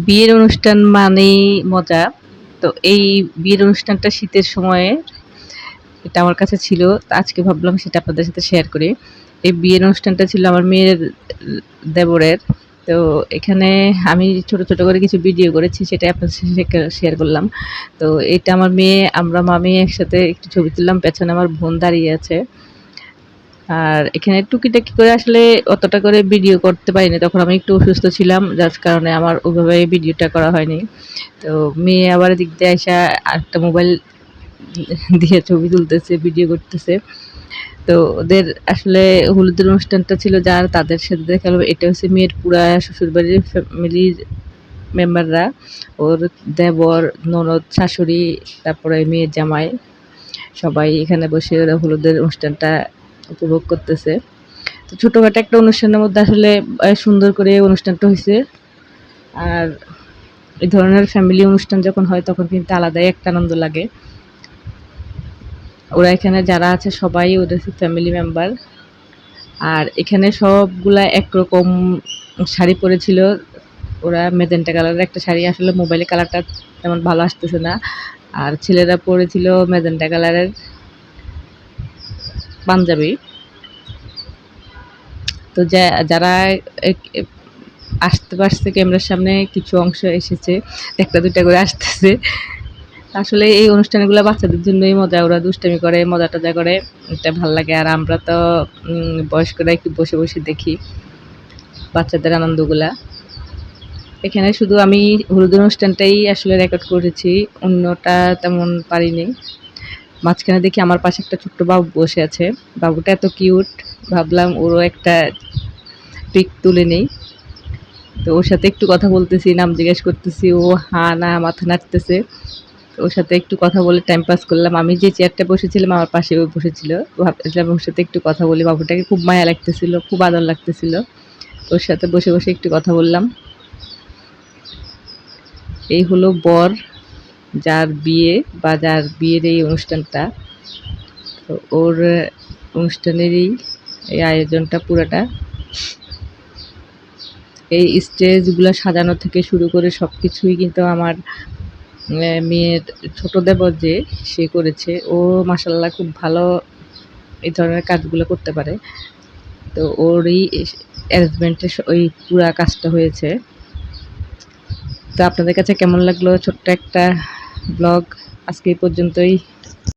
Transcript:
বিয়ের অনুষ্ঠান মানেই মজা। তো এই বিয়ের অনুষ্ঠানটা শীতের সময়ে এটা আমার কাছে ছিল। তো আজকে ভাবলাম সেটা আপনাদের সাথে শেয়ার করি। এই বিয়ের অনুষ্ঠানটা ছিল আমার মেয়ের দেবরের। তো এখানে আমি ছোট, ছোট করে কিছু ভিডিও করেছি সেটাই আপনাদের সাথে শেয়ার করলাম। তো এটা আমার মেয়ে, আমরা মা-মেয়ে একসাথে একটু ছবি তুললাম। পেছনে আমার বোন দাঁড়িয়ে আছে। আর এখানে টুকিটাকি করে আসলে অতটা করে ভিডিও করতে পারিনি। তখন আমি একটু অসুস্থ ছিলাম। যার কারণে আমার ওইভাবে ভিডিওটা করা হয়নি। তো মেয়ে আবার এদিক দিয়ে আইসা আরেকটা মোবাইল দিয়ে ছবি তুলতেছে, ভিডিও করতেছে। তো ওদের আসলে হলুদের অনুষ্ঠানটা ছিল যার তাদের সাথে দেখা হলো। এটা হচ্ছে মেয়ের পুরা শ্বশুরবাড়ির ফ্যামিলির মেম্বাররা। ওর দেবর, ননদ, শাশুড়ি, তারপরে মেয়ের জামাই সবাই এখানে বসে ওরা হলুদের অনুষ্ঠানটা উপভোগ করতেছে। তো ছোটখাটো একটা অনুষ্ঠানের মধ্যে আসলে সুন্দর করে অনুষ্ঠানটা হয়েছে। আর এই ধরনের ফ্যামিলি অনুষ্ঠান যখন হয় তখন কিন্তু আলাদাই একটা আনন্দ লাগে। ওরা এখানে যারা আছে সবাই ওদের ফ্যামিলি মেম্বার। আর এখানে সবগুলা একরকম শাড়ি পরেছিল। ওরা মেজেন্টা কালারের একটা শাড়ি, আসলে মোবাইলে কালারটা তেমন ভালো আসতেছে না। আর ছেলেরা পরেছিল মেজেন্টা কালারের পাঞ্জাবি। তো যারা আসতে পারছে ক্যামেরার সামনে কিছু অংশ এসেছে, একটা দুইটা করে আসতেছে। আসলে এই অনুষ্ঠানগুলো বাচ্চাদের জন্যই মজা, ওরা দুষ্টামি করে, মজা টজা করে, এটা ভাল লাগে। আর আমরা তো বয়স্করা একটু বসে বসে দেখি বাচ্চাদের আনন্দগুলা। এখানে শুধু আমি হলুদ অনুষ্ঠানটাই আসলে রেকর্ড করেছি, অন্যটা তেমন পারিনি। মাঝখানে দেখি আমার পাশে একটা ছোট্ট বাবু বসে আছে, বাবুটা এত কিউট, ভাবলাম ওরও একটা পিক তুলে নেই। তো ওর সাথে একটু কথা বলতেছি, নাম জিজ্ঞেস করতেছি, ও হা না মাথা নাড়তেছে। ওর সাথে একটু কথা বলে টাইম পাস করলাম। আমি যে চেয়ারটা বসেছিলাম আমার পাশে ও বসেছিল। ভাবতেছিলাম ওর সাথে একটু কথা বলি, বাবুটাকে খুব মায়া লাগতেছিল, খুব আদর লাগতেছিল। ওর সাথে বসে বসে একটু কথা বললাম। এই হলো বর, যার বিয়ে বা যার বিয়ের এই অনুষ্ঠানটা। তো ওর অনুষ্ঠানেরই এই আয়োজনটা পুরাটা। এই স্টেজগুলো সাজানো থেকে শুরু করে সব কিছুই কিন্তু আমার মেয়ের ছোট দেবর যে সে করেছে। ও মাশাআল্লাহ খুব ভালো এই ধরনের কাজগুলো করতে পারে। তো ওরই অ্যারেঞ্জমেন্টে ওই পুরা কাজটা হয়েছে। তো আপনাদের কাছে কেমন লাগলো ছোট্ট একটা ব্লগ? আজকে এই পর্যন্তই।